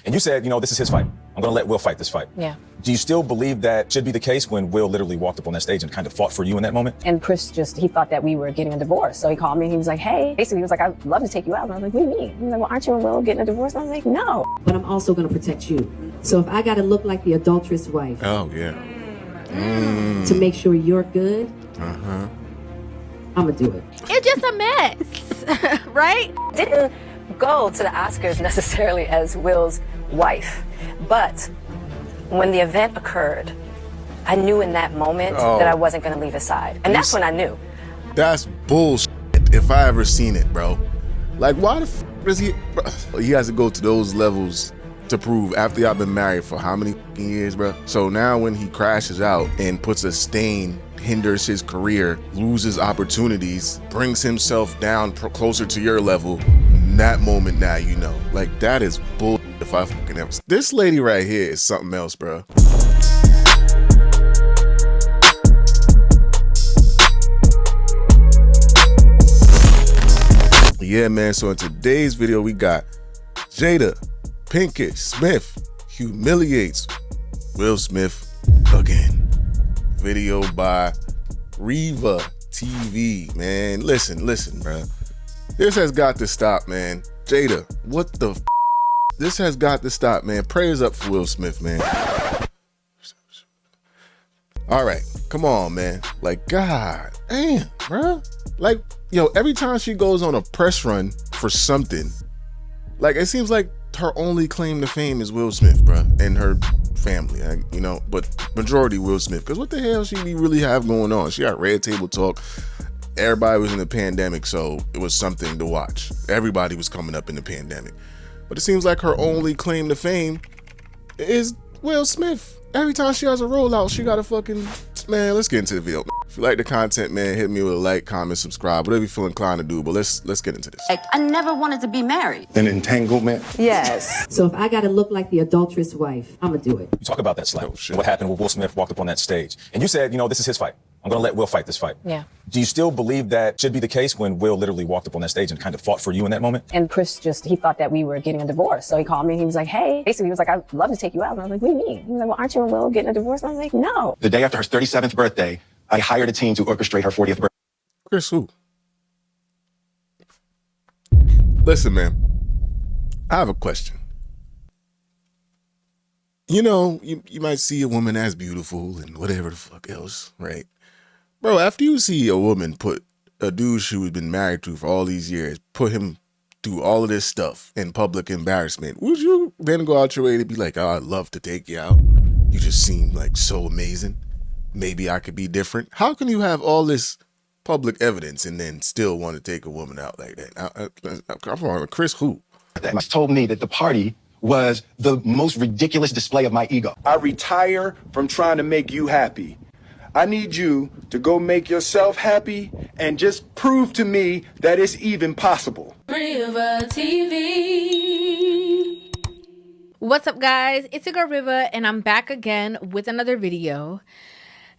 And you said, this is his fight. I'm going to let Will fight this fight. Yeah. Do you still believe that should be the case when Will literally walked up on that stage and kind of fought for you in that moment? And Chris he thought that we were getting a divorce. So he called me and he was like, hey, basically he was like, I'd love to take you out. And I was like, what do you mean? He was like, well, aren't you and Will getting a divorce? And I was like, no. But I'm also going to protect you. So if I got to look like the adulterous wife. Oh, yeah. To make sure you're good. Uh-huh. I'm going to do it. It's just a mess, right? Didn't go to the Oscars necessarily as Will's wife, but when the event occurred, I knew in that moment that I wasn't going to leave his side. And that's when I knew. That's bullshit if I ever seen it, bro. Like, why the f does he... Bro, he has to go to those levels to prove after y'all been married for how many years, bro? So now when he crashes out and puts a stain, hinders his career, loses opportunities, brings himself down closer to your level, in that moment now you know. Like, that is bull if I fucking ever... This lady right here is something else, bro. Yeah, man, so in today's video, we got Jada Pinkett Smith humiliates Will Smith again. Video by Reva TV, man. Listen, bro. This has got to stop, man. Jada, what the f? This has got to stop, man. Prayers up for Will Smith, man. All right, come on, man. Like, God damn, bro. Like, yo, every time she goes on a press run for something, like, it seems like her only claim to fame is Will Smith, bro, and her family, but majority Will Smith. Because what the hell she really have going on? She got Red Table Talk. Everybody was in the pandemic, so it was something to watch. Everybody was coming up in the pandemic. But it seems like her only claim to fame is Will Smith. Every time she has a rollout, she got a fucking... Man, let's get into the video. If you like the content, man, hit me with a like, comment, subscribe, whatever you feel inclined to do. But let's get into this. I never wanted to be married. An entanglement? Yes. So if I got to look like the adulterous wife, I'm going to do it. You talk about that slap. Oh, shit. What happened when Will Smith walked up on that stage. And you said, this is his fight. I'm going to let Will fight this fight. Yeah. Do you still believe that should be the case when Will literally walked up on that stage and kind of fought for you in that moment? And Chris he thought that we were getting a divorce. So he called me and he was like, hey, basically he was like, I'd love to take you out. And I was like, what do you mean? He was like, well, aren't you and Will getting a divorce? And I was like, no. The day after her 37th birthday, I hired a team to orchestrate her 40th birthday. Chris who? Listen, man, I have a question. You might see a woman as beautiful and whatever the fuck else, right? Bro, after you see a woman put a dude she has been married to for all these years, put him through all of this stuff in public embarrassment, would you then go out your way to be like, oh, I'd love to take you out? You just seem like so amazing. Maybe I could be different. How can you have all this public evidence and then still want to take a woman out like that? Come on, Chris who? That told me that the party was the most ridiculous display of my ego. I retire from trying to make you happy. I need you to go make yourself happy and just prove to me that it's even possible. River TV. What's up, guys? It's your girl River, and I'm back again with another video.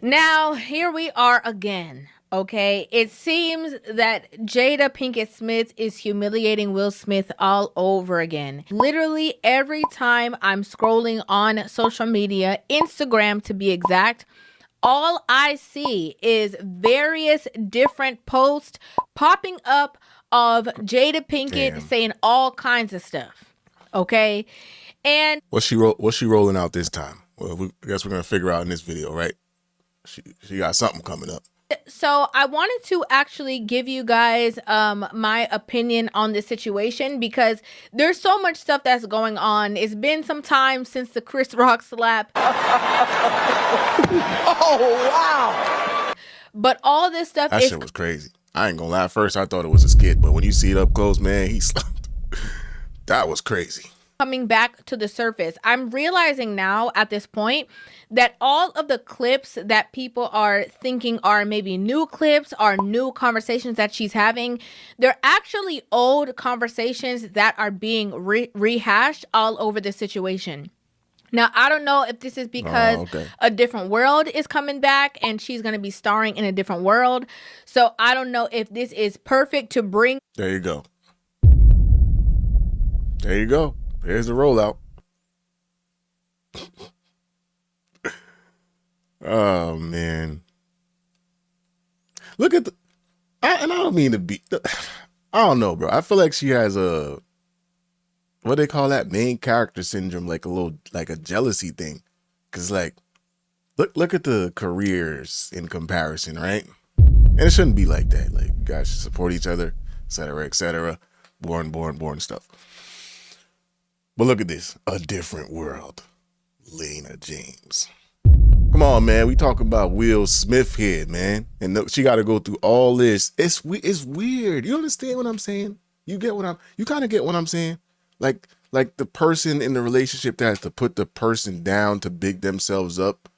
Now, here we are again. Okay, it seems that Jada Pinkett Smith is humiliating Will Smith all over again. Literally every time I'm scrolling on social media, Instagram to be exact, all I see is various different posts popping up of Jada Pinkett saying all kinds of stuff. Okay, and what's she rolling out this time? Well, I guess we're gonna figure out in this video, right? She got something coming up. So I wanted to actually give you guys my opinion on this situation because there's so much stuff that's going on. It's been some time since the Chris Rock slap. Oh, wow. But all this stuff That shit was crazy. I ain't gonna lie. At first, I thought it was a skit, but when you see it up close, man, he slapped. That was crazy. Coming back to the surface. I'm realizing now at this point that all of the clips that people are thinking are maybe new clips, are new conversations that she's having, they're actually old conversations that are being rehashed all over the situation. Now, I don't know if this is because a different world is coming back and she's going to be starring in a different world. So I don't know if this is perfect to bring. There you go. There you go. There's the rollout. Oh man. Look at the and I don't mean to be I don't know, bro. I feel like she has a what they call that, main character syndrome, like a little like a jealousy thing. Cause like look at the careers in comparison, right? And it shouldn't be like that. Like you guys should support each other, etc., etc. Born stuff. But look at this. A different world. Lena James. Come on, man. We talk about Will Smith here, man. And she got to go through all this. It's weird. You understand what I'm saying? You kind of get what I'm saying? Like the person in the relationship that has to put the person down to big themselves up.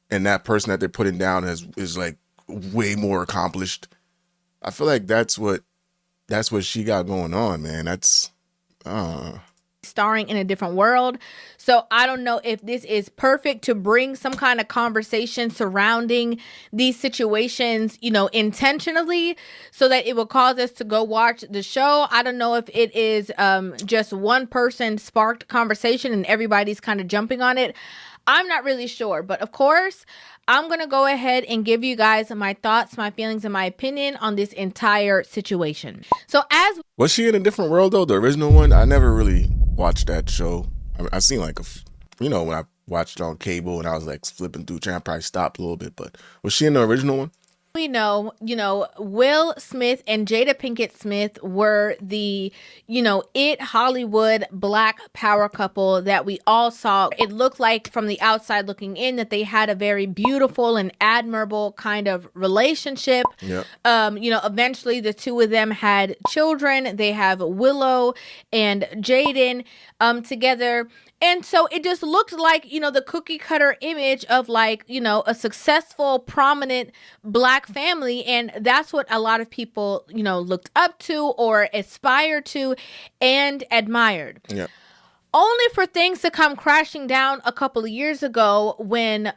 And that person that they're putting down is like way more accomplished. I feel like that's what she got going on, man. That's starring in a different world. So I don't know if this is perfect to bring some kind of conversation surrounding these situations, you know, intentionally, so that it will cause us to go watch the show. I don't know if it is just one person sparked conversation and everybody's kind of jumping on it. I'm not really sure, but of course, I'm going to go ahead and give you guys my thoughts, my feelings, and my opinion on this entire situation. So was she in a different world though? The original one? I never really watched that show. I seen like when I watched it on cable and I was like flipping through channel, I probably stopped a little bit, but was she in the original one? we know, Will Smith and Jada Pinkett Smith were the, it Hollywood black power couple that we all saw. It looked like from the outside looking in that they had a very beautiful and admirable kind of relationship. Yep. Eventually the two of them had children. They have Willow and Jaden together. And so it just looked like, the cookie cutter image of like, a successful, prominent black family. And that's what a lot of people, looked up to or aspired to and admired. Yeah. Only for things to come crashing down a couple of years ago when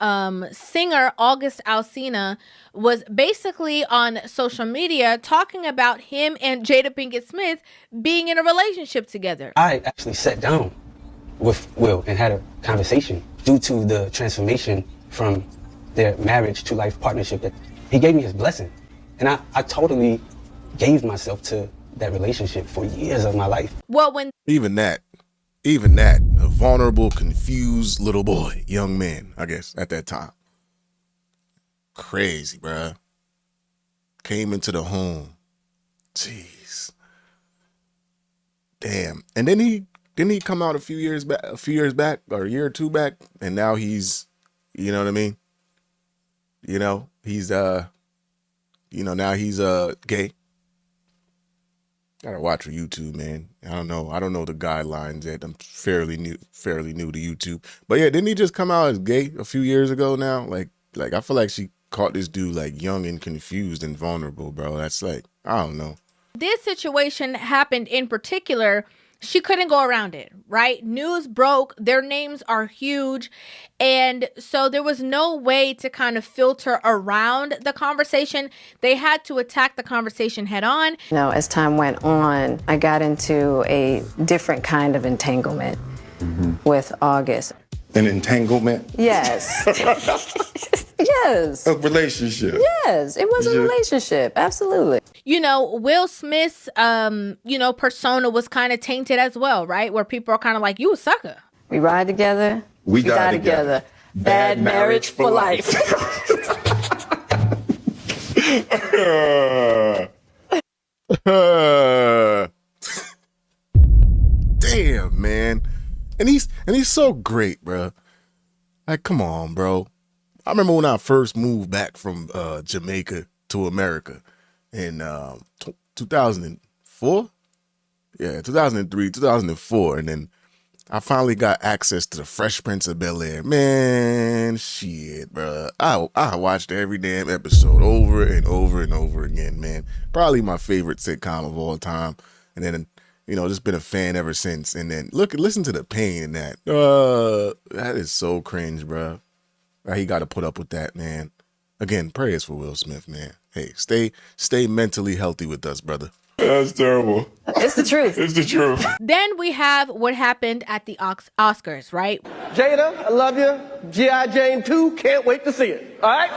singer August Alsina was basically on social media talking about him and Jada Pinkett Smith being in a relationship together. I actually sat down with Will and had a conversation due to the transformation from their marriage to life partnership that he gave me his blessing. And I totally gave myself to that relationship for years of my life. Well, when even that, a vulnerable, confused little boy, young man, I guess, at that time. Crazy, bruh. Came into the home. Jeez. Damn. And then didn't he come out a few years back, or a year or two back, and now he's, you know what I mean? He's now he's gay. Gotta watch for YouTube, man. I don't know the guidelines yet. I'm fairly new to YouTube. But yeah, didn't he just come out as gay a few years ago now? Like I feel like she caught this dude like young and confused and vulnerable, bro. That's like, I don't know. This situation happened in particular, she couldn't go around it, right? News broke, their names are huge. And so there was no way to kind of filter around the conversation. They had to attack the conversation head on. As time went on, I got into a different kind of entanglement with August. An entanglement? Yes. Yes. A relationship? Yes, it was a relationship. Absolutely. Will Smith's, persona was kind of tainted as well, right? Where people are kind of like, you a sucker. We ride together. We die together. Bad marriage for life. Damn, man. And he's so great, bro. Like, come on, bro. I remember when I first moved back from Jamaica to America in 2004. Yeah, 2003, 2004. And then I finally got access to the Fresh Prince of Bel-Air. Man, shit, bro. I watched every damn episode over and over and over again, man. Probably my favorite sitcom of all time. And then, just been a fan ever since. And then listen to the pain in that. That is so cringe, bro. He got to put up with that, man. Again, prayers for Will Smith, man. Hey, stay mentally healthy with us, brother. That's terrible. It's the truth. It's the truth. Then we have what happened at the Oscars, right? Jada, I love you. G.I. Jane 2, can't wait to see it. All right?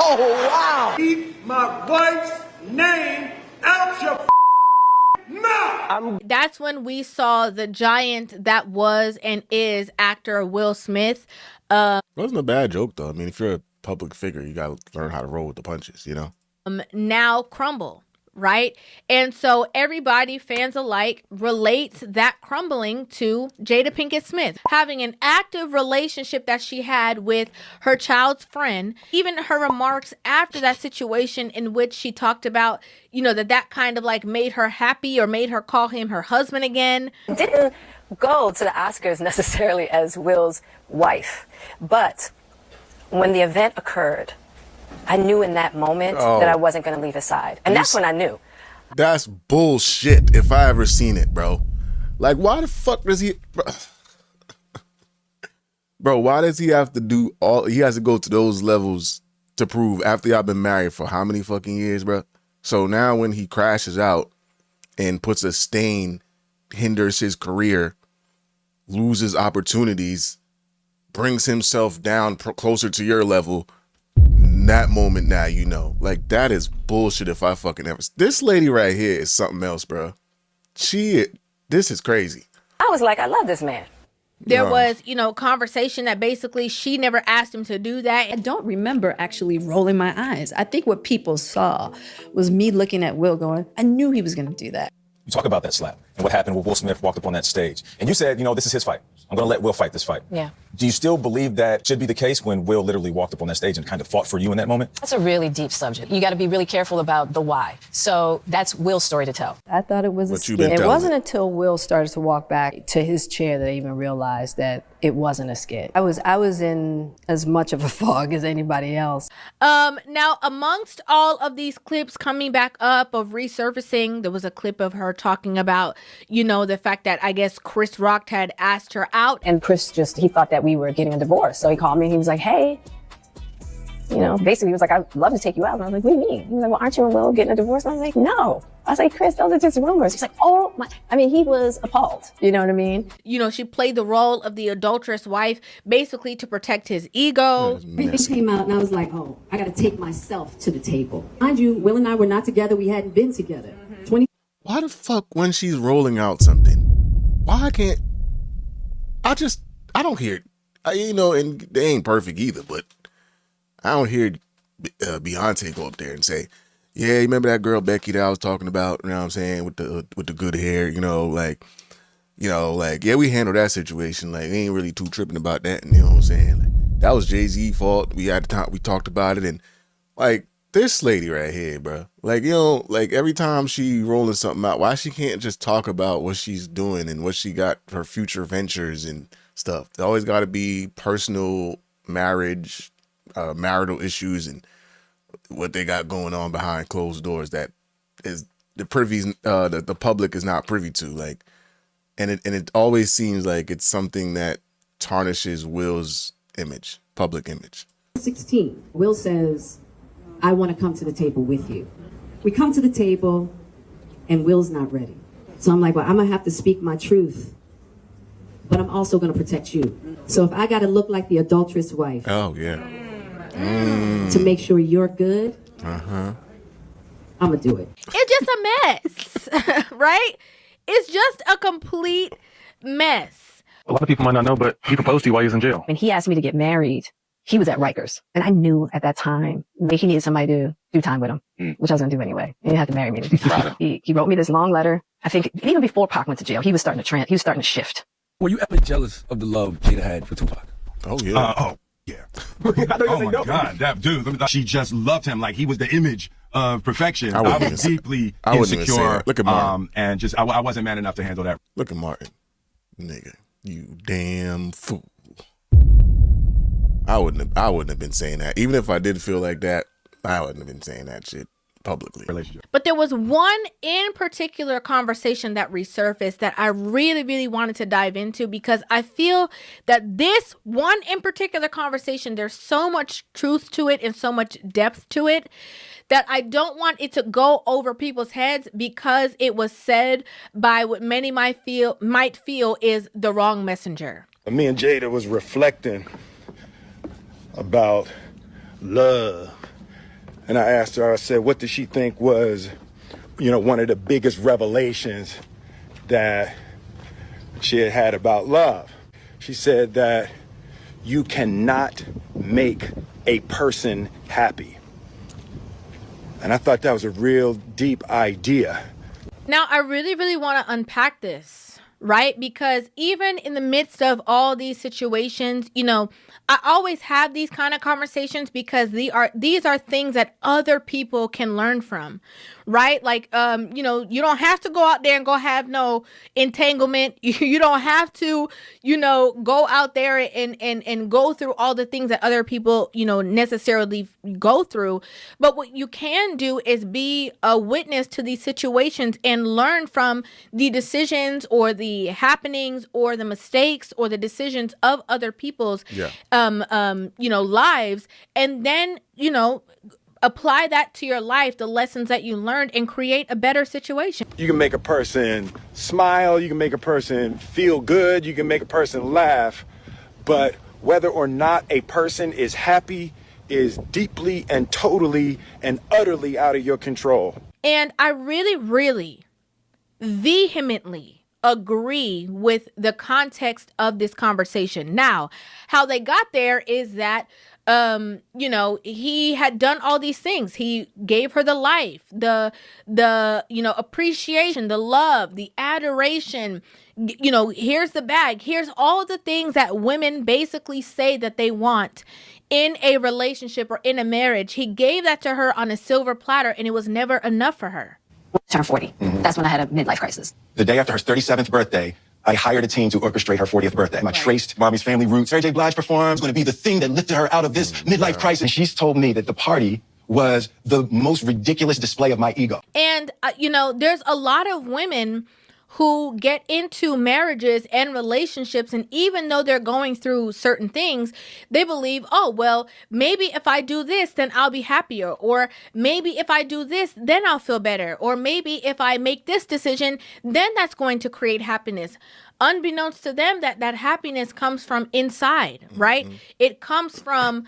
Oh, wow. Keep my wife's name out your mouth. That's when we saw the giant that was and is actor Will Smith. It wasn't a bad joke, though. I mean, if you're a public figure, you got to learn how to roll with the punches, you know? Now crumble, right? And so everybody, fans alike, relates that crumbling to Jada Pinkett Smith having an active relationship that she had with her child's friend. Even her remarks after that situation, in which she talked about, you know, that kind of like made her happy or made her call him her husband again. Didn't go to the Oscars necessarily as Will's wife, but when the event occurred, I knew in that moment that I wasn't going to leave his side. And that's when I knew. That's bullshit if I ever seen it, bro. Like, why the fuck does he... Bro, why does he have to do all... He has to go to those levels to prove after y'all been married for how many fucking years, bro? So now when he crashes out and puts a stain, hinders his career, loses opportunities, brings himself down closer to your level... that moment now, you know, like that is bullshit if I fucking ever. This lady right here is something else, bro. This is crazy. I was like, I love this man. There was, you know, conversation that basically she never asked him to do that. I don't remember actually rolling my eyes. I think what people saw was me looking at Will going, I knew he was going to do that. You talk about that slap and what happened when Will Smith walked up on that stage. And you said, you know, this is his fight. I'm going to let Will fight this fight. Yeah. Do you still believe that should be the case when Will literally walked up on that stage and kind of fought for you in that moment? That's a really deep subject. You got to be really careful about the why. So that's Will's story to tell. I thought it was a skit. It wasn't until Will started to walk back to his chair that I even realized that it wasn't a skit. I was in as much of a fog as anybody else. Now, amongst all of these clips coming back up of resurfacing, there was a clip of her talking about, you know, the fact that I guess Chris Rock had asked her out. And Chris he thought that we were getting a divorce. So he called me and he was like, hey, you know, basically he was like, I'd love to take you out. And I was like, what do you mean? He was like, well, aren't you and Will getting a divorce? And I was like, no. I was like, Chris, those are just rumors. He's like, oh my, I mean, he was appalled. You know what I mean? You know, she played the role of the adulterous wife, basically to protect his ego. It came out and I was like, oh, I got to take myself to the table. Mind you, Will and I were not together. We hadn't been together. Why the fuck when she's rolling out something? Why can't... I don't hear it. You know, and they ain't perfect either, but I don't hear Beyonce go up there and say, yeah, you remember that girl Becky that I was talking about, you know what I'm saying, with the good hair, you know, like, yeah, we handled that situation. Like, we ain't really too tripping about that, you know what I'm saying? Like, that was Jay-Z's fault. We had time, we talked about it, and like, this lady right here, bro. Like, you know, like every time she rolling something out, why she can't just talk about what she's doing and what she got, her future ventures and stuff. It always got to be personal, marriage, marital issues, and what they got going on behind closed doors that is the public is not privy to. Like, and it always seems like it's something that tarnishes Will's image, public image. 16, Will says, I want to come to the table with you. We come to the table and Will's not ready. So I'm like, well, I'm going to have to speak my truth, but I'm also going to protect you. So if I got to look like the adulterous wife. Oh, yeah. To make sure you're good. I'm going to do it. It's just a mess, right? It's just a complete mess. A lot of people might not know, but he proposed to you while he was in jail. When he asked me to get married, he was at Rikers. And I knew at that time that he needed somebody to do time with him, which I was going to do anyway. He didn't have to marry me to do time. He wrote me this long letter. I think even before Pac went to jail, he was starting to shift. Were you ever jealous of the love Jada had for Tupac? Oh, yeah. Yeah. Oh my God, that dude. She just loved him like he was the image of perfection. I was deeply insecure. Look at Martin. And just I wasn't man enough to handle that. Look at Martin. Nigga, you damn fool. I wouldn't have been saying that. Even if I did feel like that, I wouldn't have been saying that shit publicly. But there was one in particular conversation that resurfaced that I really, really wanted to dive into, because I feel that this one in particular conversation, there's so much truth to it and so much depth to it that I don't want it to go over people's heads because it was said by what many might feel is the wrong messenger. Me and Jada was reflecting about love. And I asked her, I said, what did she think was, one of the biggest revelations that she had about love? She said that you cannot make a person happy. And I thought that was a real deep idea. Now, I really, really want to unpack this, right? Because even in the midst of all these situations, I always have these kind of conversations because these are things that other people can learn from, right? Like, you don't have to go out there and go have no entanglement. You don't have to, go out there and go through all the things that other people, necessarily go through. But what you can do is be a witness to these situations and learn from the decisions or the happenings or the mistakes or the decisions of other people's lives, and then, apply that to your life, the lessons that you learned, and create a better situation. You can make a person smile, you can make a person feel good, you can make a person laugh, but whether or not a person is happy is deeply and totally and utterly out of your control. And I really, really vehemently agree with the context of this conversation. Now, how they got there is that he had done all these things. He gave her the life, the appreciation, the love, the adoration. Here's the bag. Here's all the things that women basically say that they want in a relationship or in a marriage. He gave that to her on a silver platter, and it was never enough for her. Turned 40. That's when I had a midlife crisis. The day after her 37th birthday, I hired a team to orchestrate her 40th birthday. I traced Mommy's family roots. Mary J. Blige performs, going to be the thing that lifted her out of this midlife crisis. And she's told me that the party was the most ridiculous display of my ego. And, there's a lot of women who get into marriages and relationships, and even though they're going through certain things, they believe, oh, well, maybe if I do this, then I'll be happier. Or maybe if I do this, then I'll feel better. Or maybe if I make this decision, then that's going to create happiness. Unbeknownst to them, that happiness comes from inside, right? Mm-hmm. It comes from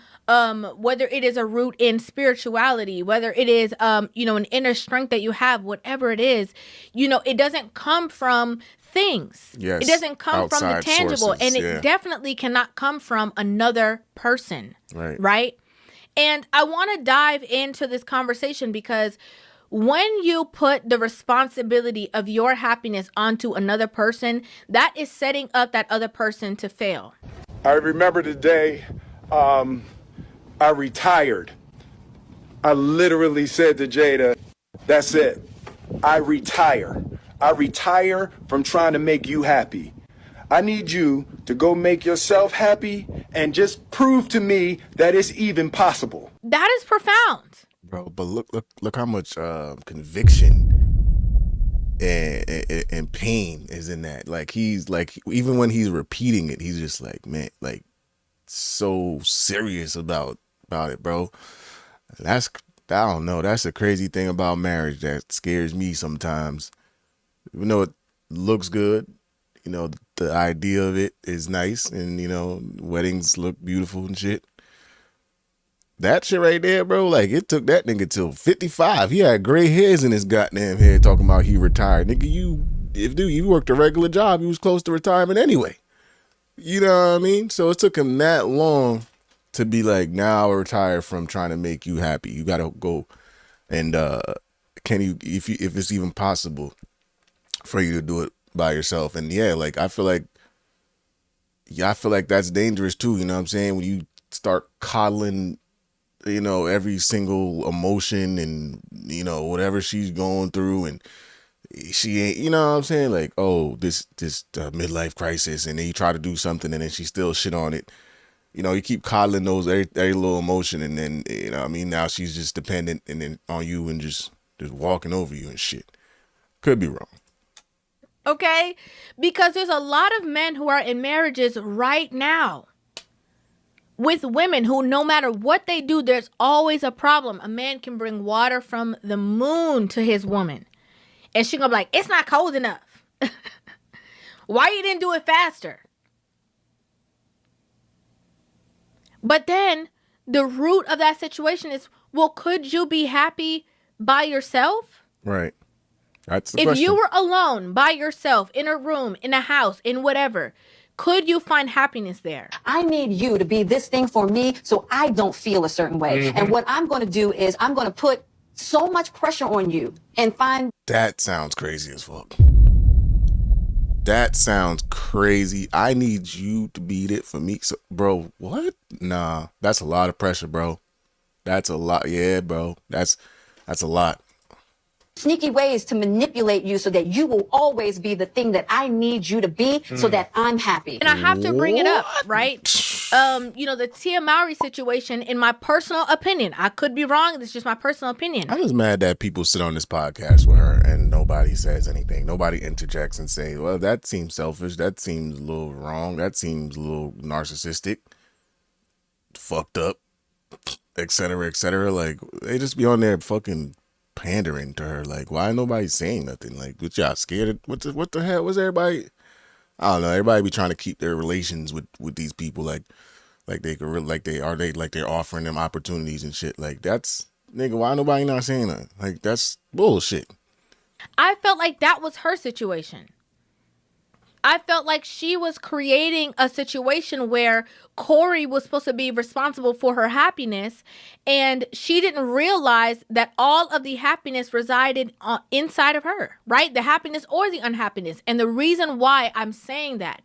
whether it is a root in spirituality, whether it is an inner strength that you have, whatever it is, it doesn't come from things. Yes. It doesn't come from the tangible, sources, and it definitely cannot come from another person, right? And I want to dive into this conversation because when you put the responsibility of your happiness onto another person, that is setting up that other person to fail. I remember the day I retired. I literally said to Jada, that's it. I retire. I retire from trying to make you happy. I need you to go make yourself happy and just prove to me that it's even possible. That is profound. Bro, but look how much conviction and pain is in that. Like, he's like, even when he's repeating it, he's just like, man, like, so serious about it, bro. I don't know. That's the crazy thing about marriage that scares me sometimes. Even though it looks good, the idea of it is nice, and weddings look beautiful and shit. That shit right there, bro, like, it took that nigga till 55. He had gray hairs in his goddamn head talking about he retired. Nigga, you worked a regular job, you was close to retirement anyway. You know what I mean? So it took him that long to be like, now I retire from trying to make you happy. You gotta go and if it's even possible for you to do it by yourself. And I feel like that's dangerous too, you know what I'm saying? When you start coddling every single emotion and, whatever she's going through, and she ain't, what I'm saying? Like, oh, this midlife crisis, and then you try to do something and then she still shit on it. you know, you keep coddling those every little emotion, and then, you know what I mean, now she's just dependent and then on you and just walking over you and shit. Could be wrong. Okay? Because there's a lot of men who are in marriages right now with women who, no matter what they do, there's always a problem. A man can bring water from the moon to his woman, and she gonna be like, it's not cold enough. Why you didn't do it faster? But then the root of that situation is, well, could you be happy by yourself? Right. That's the If question. you were alone by yourself in a room, in a house, in whatever, could you find happiness there? I need you to be this thing for me so I don't feel a certain way. Mm-hmm. And what I'm going to do is I'm going to put so much pressure on you and find... That sounds crazy as fuck. That sounds crazy. I need you to beat it for me. So, bro, what? Nah, that's a lot of pressure, bro. That's a lot. Yeah, bro. That's a lot. sneaky ways to manipulate you so that you will always be the thing that I need you to be so that I'm happy. And I have to bring it up, right? You know, the Tia Mowry situation, in my personal opinion, I could be wrong. This is just my personal opinion. I'm just mad that people sit on this podcast with her and nobody says anything. Nobody interjects and say, well, that seems selfish. That seems a little wrong. That seems a little narcissistic. Fucked up. Etc. etc. Like, they just be on there fucking pandering to her. Like, why nobody saying nothing? Like, what y'all scared of? What the hell was everybody? I don't know. Everybody be trying to keep their relations with these people like they could, like they're offering them opportunities and shit. Like, that's, nigga, why nobody not saying that? Like, that's bullshit. I felt like that was her situation. I felt like she was creating a situation where Corey was supposed to be responsible for her happiness, and she didn't realize that all of the happiness resided inside of her, right? The happiness or the unhappiness. And the reason why I'm saying that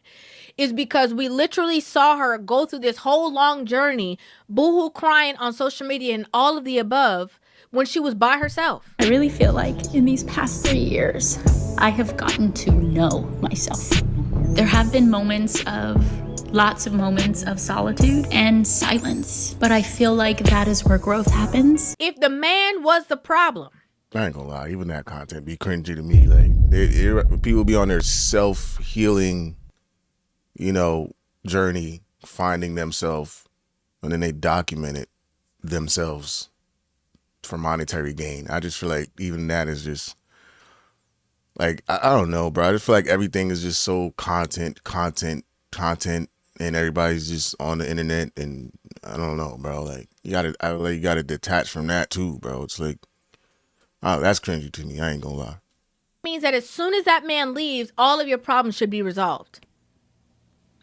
is because we literally saw her go through this whole long journey, boohoo crying on social media and all of the above, when she was by herself. I really feel like in these past 3 years, I have gotten to know myself. There have been lots of moments of solitude and silence, but I feel like that is where growth happens. If the man was the problem. I ain't gonna lie, even that content be cringy to me. Like, people be on their self-healing, you know, journey, finding themselves, and then they document it themselves for monetary gain. I just feel like even that is just, like, I don't know, bro. I just feel like everything is just so content, and everybody's just on the internet, and I don't know, bro. Like, you gotta detach from that too, bro. It's like, oh, that's cringy to me. I ain't gonna lie. Means that as soon as that man leaves, all of your problems should be resolved.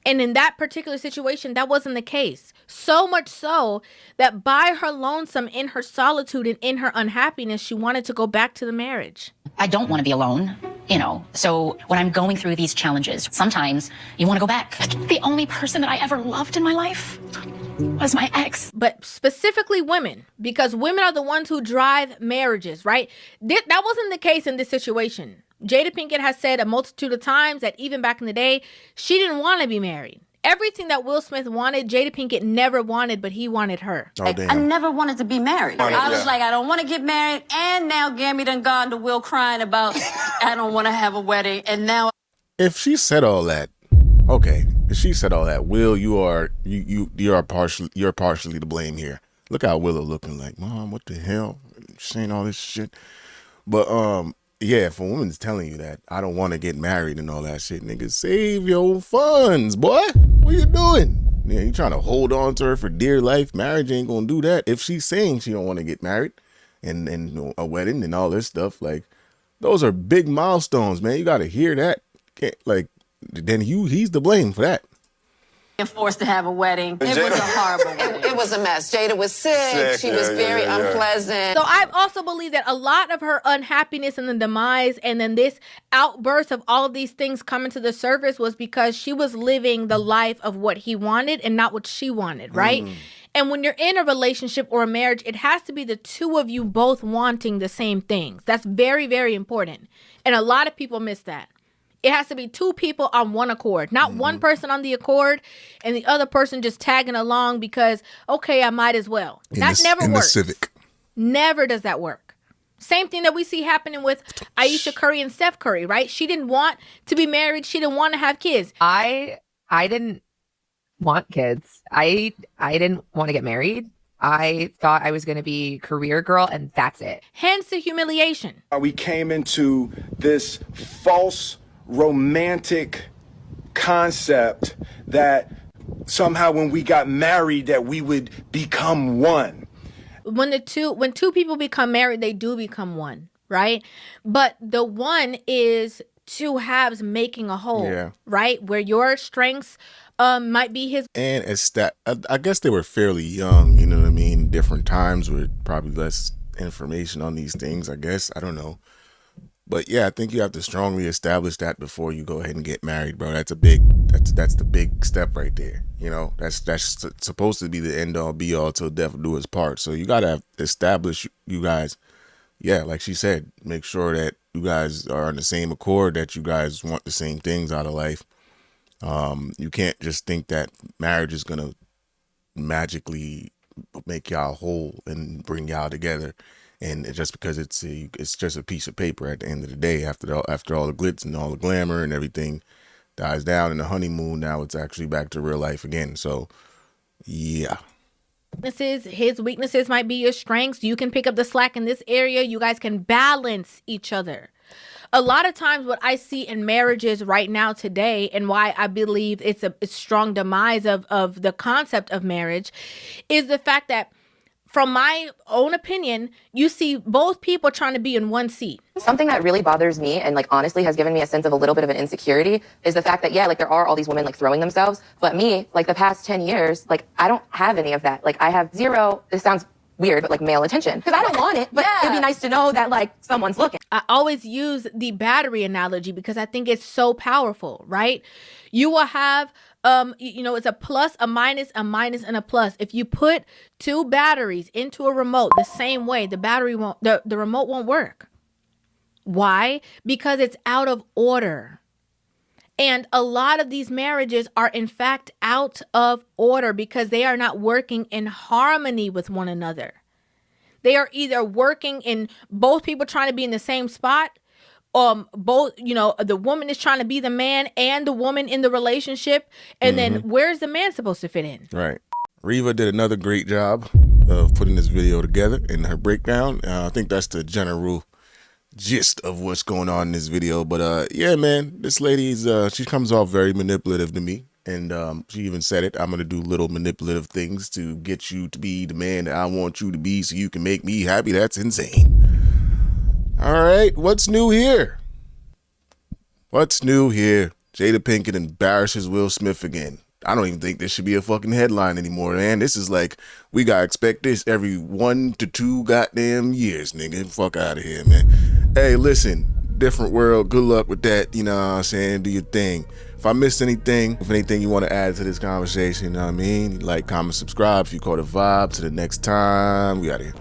And in that particular situation, that wasn't the case. So much so that by her lonesome, in her solitude and in her unhappiness, she wanted to go back to the marriage. I don't want to be alone, you know. So when I'm going through these challenges, sometimes you want to go back. The only person that I ever loved in my life was my ex. But specifically women, because women are the ones who drive marriages, right? That wasn't the case in this situation. Jada Pinkett has said a multitude of times that even back in the day, she didn't want to be married. Everything that Will Smith wanted, Jada Pinkett never wanted, but he wanted her. Oh, damn. I never wanted to be married. I was like, I don't want to get married. And now Gammy done gone to Will crying about, I don't want to have a wedding. And now. If she said all that, okay. If she said all that, Will, you're partially to blame here. Look how Willow looking like, Mom, what the hell? Saying all this shit. But yeah, if a woman's telling you that, I don't want to get married and all that shit, nigga, save your funds, boy. What you doing? Yeah, you trying to hold on to her for dear life. Marriage ain't gonna do that. If she's saying she don't want to get married and a wedding and all this stuff, like, those are big milestones, man. You gotta hear that. Then he's to blame for that. Forced to have a wedding. It was a horrible wedding. It was a mess. Jada was sick. She was very unpleasant. So I also believe that a lot of her unhappiness and the demise and then this outburst of all of these things coming to the surface was because she was living the life of what he wanted and not what she wanted, right? And when you're in a relationship or a marriage, it has to be the two of you both wanting the same things. That's very, very important. And a lot of people miss that. It has to be two people on one accord, not one person on the accord and the other person just tagging along because, okay, I might as well. That never works. The Civic. Never does that work. Same thing that we see happening with Aisha Curry and Steph Curry, right? She didn't want to be married. She didn't want to have kids. I didn't want kids. I didn't want to get married. I thought I was going to be career girl, and that's it. Hence the humiliation. We came into this false romantic concept that somehow when we got married that we would become one. When two people become married, they do become one, right? But the one is two halves making a whole, right? Where your strengths might be his. And it's that I guess they were fairly young, you know what I mean? Different times with probably less information on these things, I guess. I don't know. But yeah, I think you have to strongly establish that before you go ahead and get married, bro. That's the big step right there. You know, that's supposed to be the end all be all till death do us part. So you gotta establish you guys, like she said, make sure that you guys are on the same accord, that you guys want the same things out of life. You can't just think that marriage is gonna magically make y'all whole and bring y'all together. And just because it's just a piece of paper at the end of the day, after all the glitz and all the glamour and everything dies down in the honeymoon, now it's actually back to real life again. So, yeah. His weaknesses might be your strengths. You can pick up the slack in this area. You guys can balance each other. A lot of times what I see in marriages right now today, and why I believe it's a strong demise of the concept of marriage, is the fact that, from my own opinion, you see both people trying to be in one seat. Something that really bothers me and like honestly has given me a sense of a little bit of an insecurity is the fact that, like there are all these women like throwing themselves, but me, like the past 10 years, like I don't have any of that. Like I have zero, this sounds weird, but like male attention. Because I don't want it, but it'd be nice to know that like someone's looking. I always use the battery analogy because I think it's so powerful, right? You will have it's a plus, a minus, and a plus. If you put two batteries into a remote the same way, the remote won't work. Why? Because it's out of order. And a lot of these marriages are in fact out of order because they are not working in harmony with one another. They are either working in both people trying to be in the same spot. The woman is trying to be the man and the woman in the relationship. And then where's the man supposed to fit in? Right. Reva did another great job of putting this video together in her breakdown. I think that's the general gist of what's going on in this video. But yeah, man, this lady's she comes off very manipulative to me. And she even said it. I'm going to do little manipulative things to get you to be the man that I want you to be so you can make me happy. That's insane. All right, what's new here? What's new here? Jada Pinkett embarrasses Will Smith again. I don't even think this should be a fucking headline anymore, man. This is like, we gotta expect this every 1 to 2 goddamn years, nigga. Fuck out of here, man. Hey, listen, different world. Good luck with that, you know what I'm saying? Do your thing. If I missed anything, if anything you want to add to this conversation, you know what I mean? Like, comment, subscribe if you caught a vibe. To the next time, we out here.